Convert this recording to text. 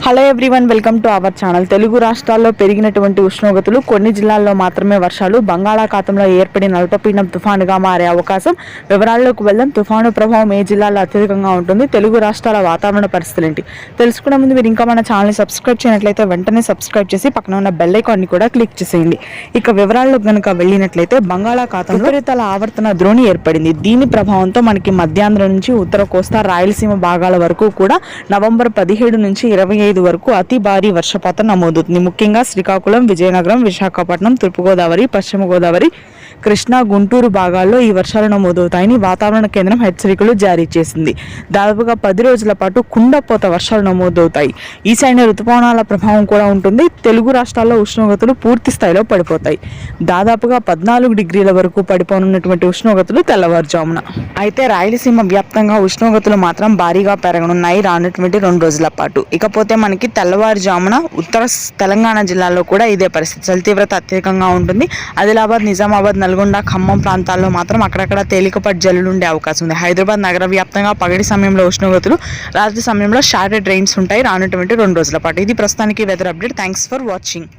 Hello everyone, welcome to our channel. Telugu రాష్ట్రాల్లో పెరిగినటువంటి ఉష్ణోగ్రతలు, కొన్ని జిల్లాల్లో మాత్రమే వర్షాలు, బంగాళాఖాతంలో ఏర్పడిన అల్పపీడనం తుఫానుగా మారే అవకాశం. వివరాల్లోకి వెళ్దాం. తుఫాను ప్రభావం ఏ జిల్లాలో అత్యధికంగా ఉంటుంది, తెలుగు రాష్ట్రాల వాతావరణ పరిస్థితులు ఏంటి తెలుసుకునే ముందు మీరు ఇంకా మన ఛానల్ని సబ్స్క్రైబ్ చేయనట్లయితే వెంటనే సబ్స్క్రైబ్ చేసి పక్కన ఉన్న బెల్ ఐకాన్ని కూడా క్లిక్ చేసేయండి. ఇక వివరాల్లోకి కనుక వెళ్ళినట్లయితే బంగాళాఖాతంలో ఉపరితల ఆవర్తన ద్రోణి ఏర్పడింది. దీని ప్రభావంతో మనకి మధ్యాంధ్ర నుంచి ఉత్తర కోస్తా, రాయలసీమ భాగాల వరకు కూడా నవంబర్ 17 నుంచి 25 వరకు అతి భారీ వర్షపాతం నమోదవుతుంది. ముఖ్యంగా శ్రీకాకుళం, విజయనగరం, విశాఖపట్నం, తూర్పుగోదావరి, పశ్చిమ గోదావరి, కృష్ణా, గుంటూరు భాగాల్లో ఈ వర్షాలు నమోదవుతాయని వాతావరణ కేంద్రం హెచ్చరికలు జారీ చేసింది. దాదాపుగా 10 రోజుల పాటు కుండపోత వర్షాలు నమోదవుతాయి. ఈశాన్య ఋతుపవనాల ప్రభావం కూడా ఉంటుంది. తెలుగు రాష్ట్రాల్లో ఉష్ణోగ్రతలు పూర్తి స్థాయిలో పడిపోతాయి. దాదాపుగా 14 డిగ్రీల వరకు పడిపోనున్నటువంటి ఉష్ణోగ్రతలు తెల్లవారుజామున. అయితే రాయలసీమ వ్యాప్తంగా ఉష్ణోగ్రతలు మాత్రం భారీగా పెరగనున్నాయి రానున్నటువంటి 2 రోజుల పాటు. ఇకపోతే మనకి తెల్లవారుజామున ఉత్తర తెలంగాణ జిల్లాల్లో కూడా ఇదే పరిస్థితి. చలి తీవ్రత అత్యధికంగా ఉంటుంది. ఆదిలాబాద్, నిజామాబాద్, నల్గొండ, ఖమ్మం ప్రాంతాల్లో మాత్రం అక్కడక్కడ తేలికపాటి జల్లులు ఉండే అవకాశం ఉంది. హైదరాబాద్ నగర వ్యాప్తంగా పగటి సమయంలో ఉష్ణోగ్రతలు, రాత్రి సమయంలో షార్టెడ్ రెయిన్స్ ఉంటాయి రానున్నటువంటి 2 రోజుల పాటు. ఇది ప్రస్తుతానికి weather update. Thanks for watching.